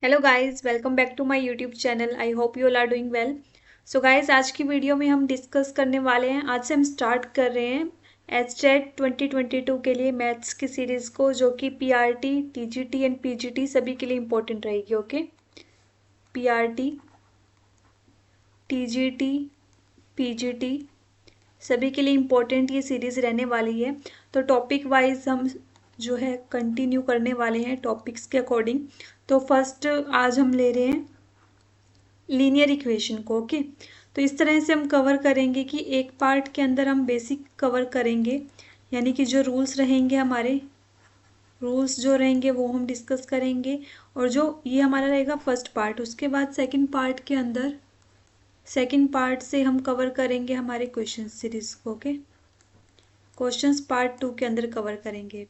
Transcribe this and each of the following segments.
Hello guys, welcome back to my YouTube channel. I hope you all are doing well. So guys, आज की video में हम discuss करने वाले हैं। आज से हम स्टार्ट कर रहे हैं एचटेट 2022 के लिए मैथ्स की सीरीज़ को, जो कि पीआरटी, टीजीटी एंड पीजीटी सभी के लिए इम्पोर्टेंट रहेगी। ओके, पीआरटी, टीजीटी, पीजीटी सभी के लिए इम्पोर्टेंट ये सीरीज़ रहने वाली है। तो टॉपिक वाइज हम जो है कंटिन्यू करने वाले हैं टॉपिक्स के अकॉर्डिंग। तो फर्स्ट आज हम ले रहे हैं लीनियर इक्वेशन को। ओके, तो इस तरह से हम कवर करेंगे कि एक पार्ट के अंदर हम बेसिक कवर करेंगे, यानी कि जो रूल्स रहेंगे हमारे, रूल्स जो रहेंगे वो हम डिस्कस करेंगे। और जो ये हमारा रहेगा फर्स्ट पार्ट, उसके बाद सेकंड पार्ट के अंदर सेकंड पार्ट से हम कवर करेंगे हमारे क्वेश्चन सीरीज को। ओके, क्वेश्चंस पार्ट 2 के अंदर कवर करेंगे।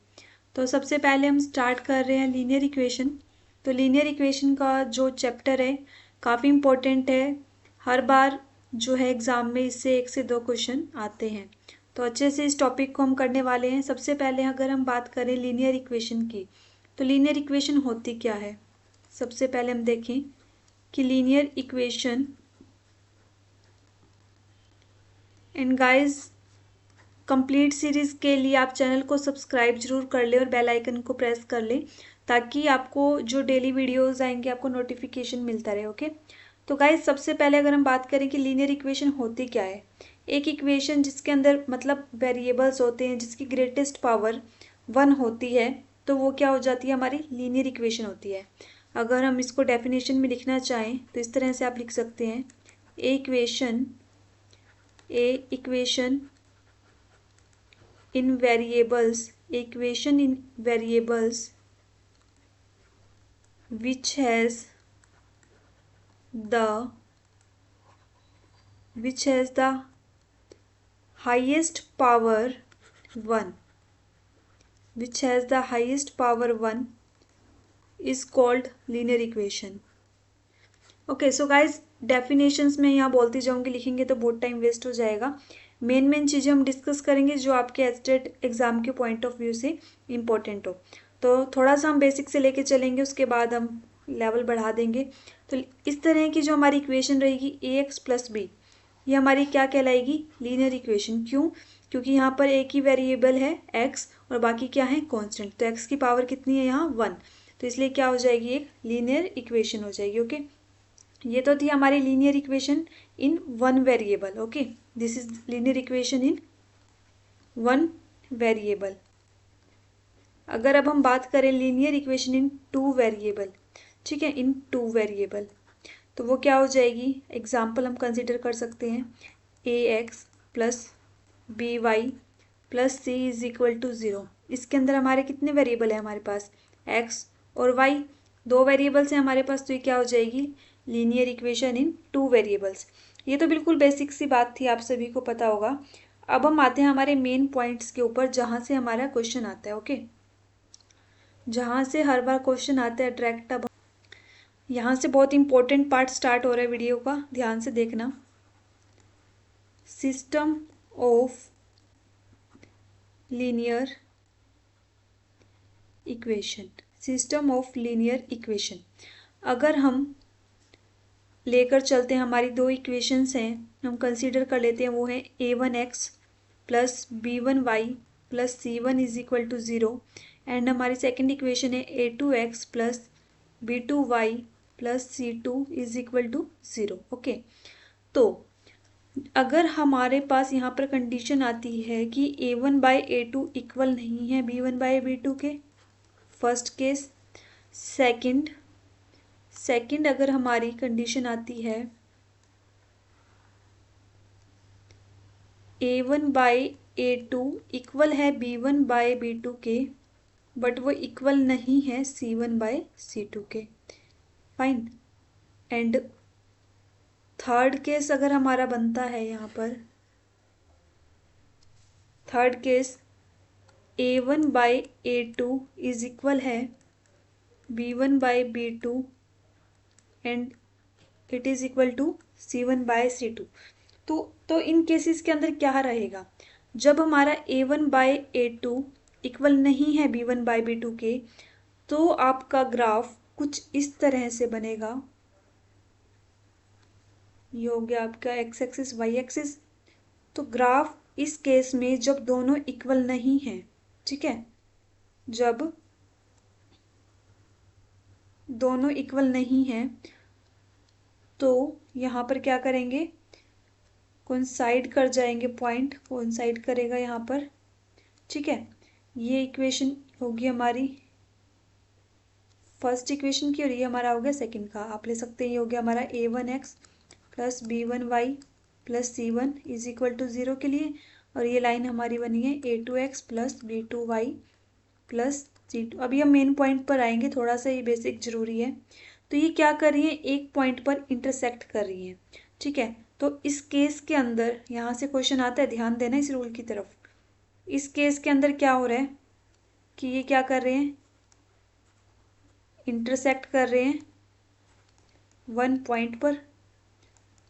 तो सबसे पहले हम स्टार्ट कर रहे हैं लीनियर इक्वेशन। तो लीनियर इक्वेशन का जो चैप्टर है काफ़ी इम्पोर्टेंट है। हर बार जो है एग्ज़ाम में इससे 1 से 2 क्वेश्चन आते हैं, तो अच्छे से इस टॉपिक को हम करने वाले हैं। सबसे पहले अगर हम बात करें लीनियर इक्वेशन की, तो लीनियर इक्वेशन होती क्या है। सबसे पहले हम देखें कि linear equation, and guys complete series के लिए आप चैनल को सब्सक्राइब जरूर कर लें और बेल आइकन को प्रेस कर लें, ताकि आपको जो डेली वीडियोस आएंगे आपको नोटिफिकेशन मिलता रहे। ओके, तो गाइस सबसे पहले अगर हम बात करें कि लीनियर इक्वेशन होती क्या है। एक इक्वेशन जिसके अंदर मतलब वेरिएबल्स होते हैं, जिसकी ग्रेटेस्ट पावर 1 होती है, तो वो क्या हो जाती है, हमारी लीनियर इक्वेशन होती है। अगर हम इसको डेफिनेशन में लिखना चाहें तो इस तरह से आप लिख सकते हैं, ए equation in variables, equation in variables which has the highest power 1, which has the highest power 1 is called linear equation. Okay, so guys definitions में यहाँ बोलती जाऊँगी, लिखेंगे तो बहुत टाइम वेस्ट हो जाएगा। मेन चीज़ें हम डिस्कस करेंगे जो आपके एचटेट एग्ज़ाम के पॉइंट ऑफ व्यू से इम्पोर्टेंट हो। तो थोड़ा सा हम बेसिक से लेके चलेंगे, उसके बाद हम लेवल बढ़ा देंगे। तो इस तरह की जो हमारी इक्वेशन रहेगी ए एक्स प्लस बी, ये हमारी क्या कहलाएगी, लीनियर इक्वेशन। क्यों? क्योंकि यहाँ पर एक ही वेरिएबल है एक्स और बाकी क्या है, कॉन्स्टेंट। तो एक्स की पावर कितनी है यहाँ 1, तो इसलिए क्या हो जाएगी, एक लीनियर इक्वेशन हो जाएगी। ओके, ये तो थी हमारी linear equation in 1 variable. Okay, this is linear equation in 1 variable. अगर अब हम बात करें लीनियर इक्वेशन इन 2 वेरिएबल, ठीक है, इन 2 वेरिएबल, तो वो क्या हो जाएगी। एग्जाम्पल हम कंसिडर कर सकते हैं, A X plus B Y plus C is equal to 0। इसके अंदर हमारे कितने वेरिएबल है, हमारे पास एक्स और वाई, 2 वेरिएबल्स हैं हमारे पास। तो ये क्या हो जाएगी, लीनियर इक्वेशन इन 2 वेरिएबल्स। ये तो बिल्कुल बेसिक सी बात थी, आप सभी को पता होगा। अब हम आते हैं हमारे मेन पॉइंट्स के ऊपर, जहाँ से हमारा क्वेश्चन आता है। ओके, जहाँ से हर बार क्वेश्चन आता है डायरेक्ट। अब यहाँ से बहुत इंपॉर्टेंट पार्ट स्टार्ट हो रहा है वीडियो का, ध्यान से देखना। System of linear equation, system of linear equation. अगर हम लेकर चलते हैं, हमारी 2 इक्वेशंस हैं, हम कंसीडर कर लेते हैं, वो है a1x plus b1y plus c1 is equal to 0, and हमारी सेकेंड इक्वेशन है a2x plus b2y plus c2 is equal to 0। Okay, तो अगर हमारे पास यहाँ पर कंडीशन आती है कि a1 बाई a2 इक्वल नहीं है b1 बाई b2 के, फर्स्ट केस। सेकंड अगर हमारी कंडीशन आती है a1 बाई a2 इक्वल है b1 बाई b2 के, बट वो इक्वल नहीं है c1 बाई c2 के, फाइन। एंड थर्ड केस अगर हमारा बनता है, यहाँ पर third case a1 by a2 is equal है b1 by b2 and it is equal to c1 by c2। तो इन केसेस के अंदर क्या रहेगा, जब हमारा a1 बाई a2 इक्वल नहीं है b1 बाई b2 के, तो आपका ग्राफ कुछ इस तरह से बनेगा। ये हो गया आपका एक्स एक्सिस वाई एक्सिस। तो ग्राफ इस केस में जब दोनों इक्वल नहीं है, ठीक है, जब दोनों इक्वल नहीं है तो यहाँ पर क्या करेंगे, कोइंसाइड कर जाएंगे, पॉइंट कोइंसाइड करेगा यहाँ पर, ठीक है। ये इक्वेशन होगी हमारी फर्स्ट इक्वेशन की और ये हमारा हो गया सेकंड का। आप ले सकते हैं ये हो गया हमारा a1x plus b1y plus c1 is equal to 0 के लिए, और ये लाइन हमारी बनी है a2x plus b2y plus c2। अभी हम मेन पॉइंट पर आएंगे, थोड़ा सा ये बेसिक जरूरी है। तो ये क्या कर रही है, एक पॉइंट पर इंटरसेक्ट कर रही है, ठीक है। तो इस केस के अंदर यहाँ से क्वेश्चन आता है, ध्यान देना इस रूल की तरफ। इस केस के अंदर क्या हो रहा है कि ये क्या कर रहे हैं, इंटरसेक्ट कर रहे हैं वन पॉइंट पर।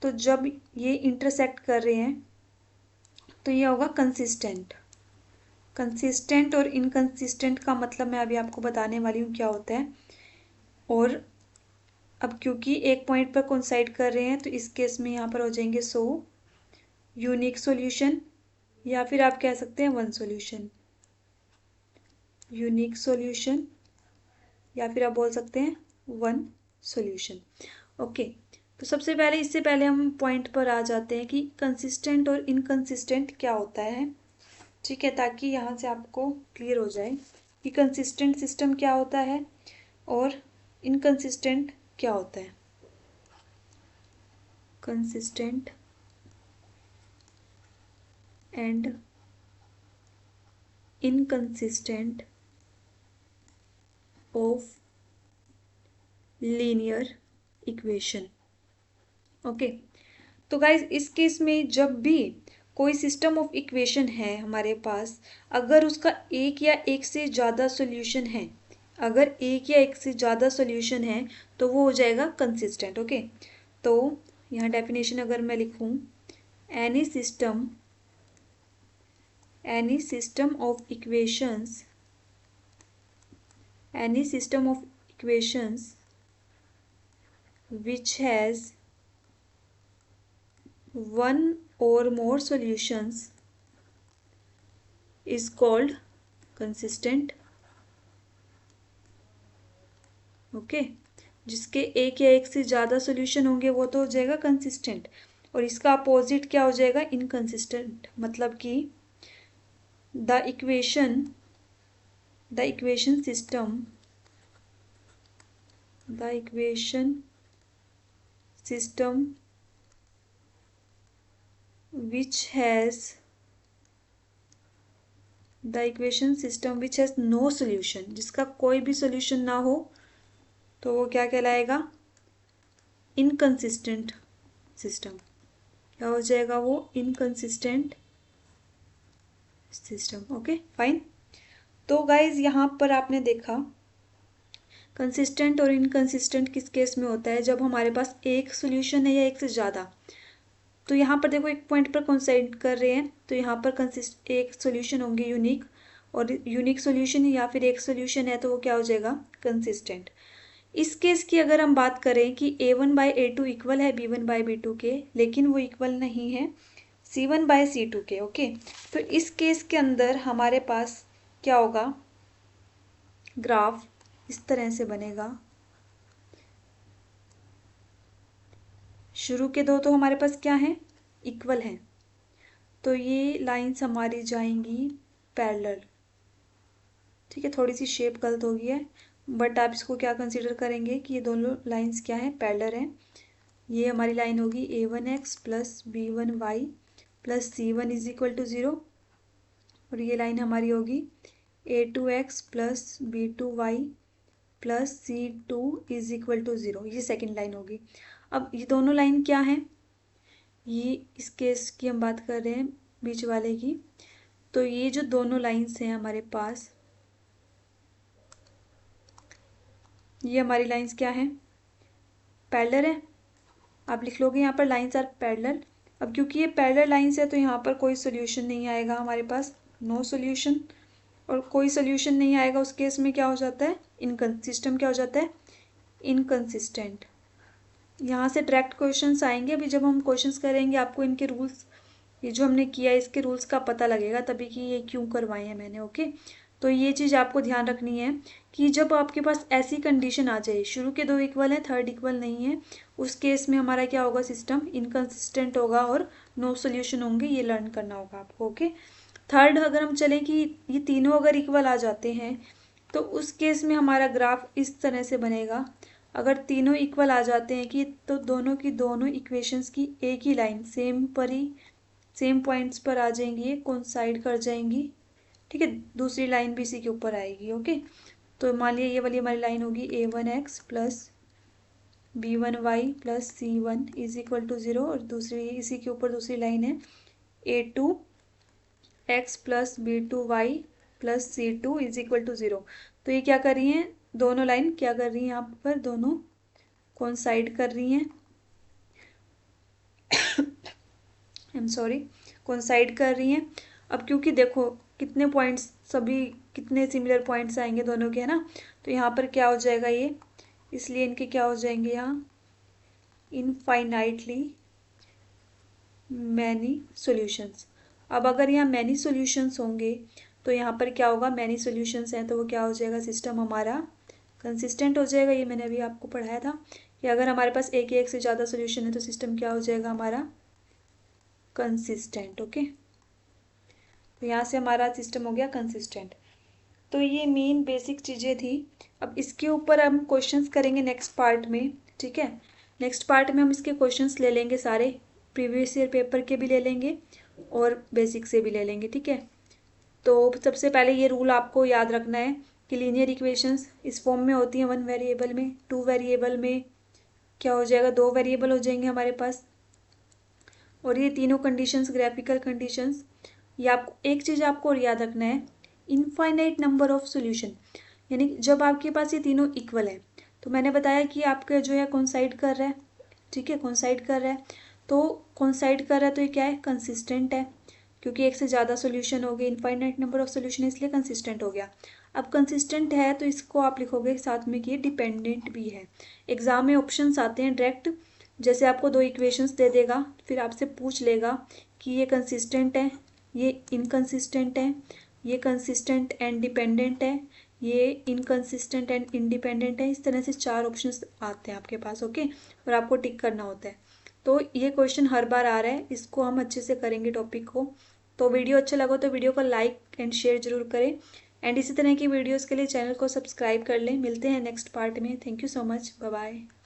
तो जब ये इंटरसेक्ट कर रहे हैं तो ये होगा कंसिस्टेंट। कंसिस्टेंट और इनकंसिस्टेंट का मतलब मैं अभी आपको बताने वाली हूँ क्या होता है। और अब क्योंकि एक पॉइंट पर कोइंसाइड कर रहे हैं तो इस केस में यहाँ पर हो जाएंगे सो यूनिक सॉल्यूशन, या फिर आप कह सकते हैं वन सॉल्यूशन, यूनिक सॉल्यूशन, या फिर आप बोल सकते हैं वन सॉल्यूशन। ओके, तो सबसे पहले इससे पहले हम पॉइंट पर आ जाते हैं कि कंसिस्टेंट और इनकंसिस्टेंट क्या होता है, ठीक है, ताकि यहाँ से आपको क्लियर हो जाए कि कंसिस्टेंट सिस्टम क्या होता है और इनकंसिस्टेंट क्या होता है। Consistent and inconsistent of linear equation. Okay, तो गाइज इस केस में जब भी कोई सिस्टम ऑफ इक्वेशन है हमारे पास, अगर उसका एक या एक से ज़्यादा सॉल्यूशन है, अगर एक या एक से ज़्यादा सॉल्यूशन है तो वो हो जाएगा कंसिस्टेंट। ओके, तो यहाँ डेफिनेशन अगर मैं लिखूँ, any system of equations, any system of equations which has one or more solutions is called consistent। Okay, जिसके एक या एक से ज़्यादा सॉल्यूशन होंगे वो तो हो जाएगा कंसिस्टेंट, और इसका अपोजिट क्या हो जाएगा, इनकंसिस्टेंट। मतलब कि the equation system which has no solution, जिसका कोई भी सॉल्यूशन ना हो तो वो क्या कहलाएगा, इनकंसिस्टेंट सिस्टम। क्या हो जाएगा वो, इनकंसिस्टेंट सिस्टम। Okay fine. तो गाइज यहाँ पर आपने देखा कंसिस्टेंट और इनकंसिस्टेंट किस केस में होता है, जब हमारे पास एक सॉल्यूशन है या एक से ज़्यादा। तो यहाँ पर देखो एक पॉइंट पर कोइंसाइड कर रहे हैं तो यहाँ पर एक सॉल्यूशन होंगे यूनिक, और यूनिक सॉल्यूशन या फिर एक सॉल्यूशन है तो वो क्या हो जाएगा, कंसिस्टेंट। इस केस की अगर हम बात करें कि a1/a2 इक्वल है b1/b2 के, लेकिन वो इक्वल नहीं है c1/c2 के। ओके, तो इस केस के अंदर हमारे पास क्या होगा, ग्राफ इस तरह से बनेगा। शुरू के दो तो हमारे पास क्या है, इक्वल है, तो ये लाइंस हमारी जाएंगी पैरेलल, ठीक है। थोड़ी सी शेप गलत हो गई है, बट आप इसको क्या कंसीडर करेंगे कि ये दोनों लाइंस क्या है, पैरेलल हैं। ये हमारी लाइन होगी a1x plus b1y plus c1 is equal to 0, और ये लाइन हमारी होगी a2x plus b2y plus c2 is equal to 0, ये सेकेंड लाइन होगी। अब ये दोनों लाइन क्या है, ये इस केस की हम बात कर रहे हैं बीच वाले की, तो ये जो दोनों लाइंस हैं हमारे पास, ये हमारी लाइंस क्या हैं, पैरेलल है। आप लिख लोगे यहाँ पर लाइंस आर पैरेलल। अब क्योंकि ये पैरेलल लाइंस है तो यहाँ पर कोई सोल्यूशन नहीं आएगा हमारे पास, नो सोल्यूशन। और कोई सोल्यूशन नहीं आएगा उस केस में क्या हो जाता है, सिस्टम क्या हो जाता है, इनकंसिस्टेंट। यहाँ से डायरेक्ट क्वेश्चंस आएंगे। अभी जब हम क्वेश्चंस करेंगे आपको इनके रूल्स, ये जो हमने किया है इसके रूल्स का पता लगेगा तभी कि ये क्यों करवाए हैं मैंने। ओके, तो ये चीज़ आपको ध्यान रखनी है कि जब आपके पास ऐसी कंडीशन आ जाए, शुरू के दो इक्वल है, थर्ड इक्वल नहीं है, उस केस में हमारा क्या होगा, सिस्टम इनकंसिस्टेंट होगा और नो सोल्यूशन होंगे। ये लर्न करना होगा आपको। ओके, थर्ड अगर हम चलें कि ये तीनों अगर इक्वल आ जाते हैं तो उस केस में हमारा ग्राफ इस तरह से बनेगा। अगर तीनों इक्वल आ जाते हैं कि तो दोनों की दोनों इक्वेशंस की एक ही लाइन सेम पॉइंट्स पर आ जाएंगी, ये कोइंसाइड कर जाएंगी। ठीक है, दूसरी लाइन भी इसी के ऊपर आएगी। ओके, तो मान लिया ये वाली हमारी लाइन होगी a1x plus b1y plus c1 is equal to 0, और दूसरी इसी के ऊपर दूसरी लाइन है a2x plus b2y plus c2 is equal to 0। तो ये क्या कर रही हैं, दोनों लाइन क्या कर रही हैं, यहाँ पर दोनों कोइंसाइड कर रही हैं। आई एम सॉरी, कोइंसाइड कर रही हैं। अब क्योंकि देखो कितने पॉइंट्स, सभी कितने सिमिलर पॉइंट्स आएंगे दोनों के, है ना, तो यहाँ पर क्या हो जाएगा ये, इसलिए इनके क्या हो जाएंगे यहाँ इनफाइनाइटली मैनी सॉल्यूशंस। अब अगर यहाँ मैनी सॉल्यूशंस होंगे तो यहाँ पर क्या होगा, मैनी सॉल्यूशंस हैं तो वो क्या हो जाएगा, सिस्टम हमारा कंसिस्टेंट हो जाएगा। ये मैंने अभी आपको पढ़ाया था कि अगर हमारे पास एक या एक से ज़्यादा सॉल्यूशन है तो सिस्टम क्या हो जाएगा, हमारा कंसिस्टेंट। ओके, तो यहाँ से हमारा सिस्टम हो गया कंसिस्टेंट। तो ये मेन बेसिक चीज़ें थी। अब इसके ऊपर हम क्वेश्चंस करेंगे नेक्स्ट पार्ट में। ठीक है, नेक्स्ट पार्ट में हम इसके क्वेश्चंस ले लेंगे, सारे प्रीवियस ईयर पेपर के भी ले लेंगे और बेसिक से भी ले लेंगे। ठीक है, तो सबसे पहले ये रूल आपको याद रखना है कि लीनियर इक्वेशंस इस फॉर्म में होती हैं, 1 वेरिएबल में, 2 वेरिएबल में क्या हो जाएगा, 2 वेरिएबल हो जाएंगे हमारे पास। और ये तीनों कंडीशंस ग्राफिकल कंडीशंस। ये आपको एक चीज़ आपको और याद रखना है, इनफाइनाइट नंबर ऑफ सॉल्यूशन, यानी जब आपके पास ये तीनों इक्वल है तो मैंने बताया कि आपका जो है कोइंसाइड कर रहा है। ठीक है, कोइंसाइड कर रहा है, तो कोइंसाइड कर रहा है तो ये क्या है, कंसिस्टेंट है, क्योंकि एक से ज़्यादा सोल्यूशन हो गए, इनफाइनाइट नंबर ऑफ सोल्यूशन इसलिए कंसिस्टेंट हो गया। अब कंसिस्टेंट है तो इसको आप लिखोगे साथ में कि ये डिपेंडेंट भी है। एग्जाम में ऑप्शंस आते हैं डायरेक्ट, जैसे आपको 2 इक्वेशंस दे देगा, फिर आपसे पूछ लेगा कि ये कंसिस्टेंट है, ये इनकंसिस्टेंट है, ये कंसिस्टेंट एंड डिपेंडेंट है, ये इनकंसिस्टेंट एंड इंडिपेंडेंट है। इस तरह से 4 ऑप्शंस आते हैं आपके पास। ओके, और आपको टिक करना होता है। तो ये क्वेश्चन हर बार आ रहा है, इसको हम अच्छे से करेंगे टॉपिक को। तो वीडियो अच्छा लगा तो वीडियो को लाइक एंड शेयर जरूर करें, एंड इसी तरह की वीडियोस के लिए चैनल को सब्सक्राइब कर लें। मिलते हैं नेक्स्ट पार्ट में। Thank you so much, bye bye.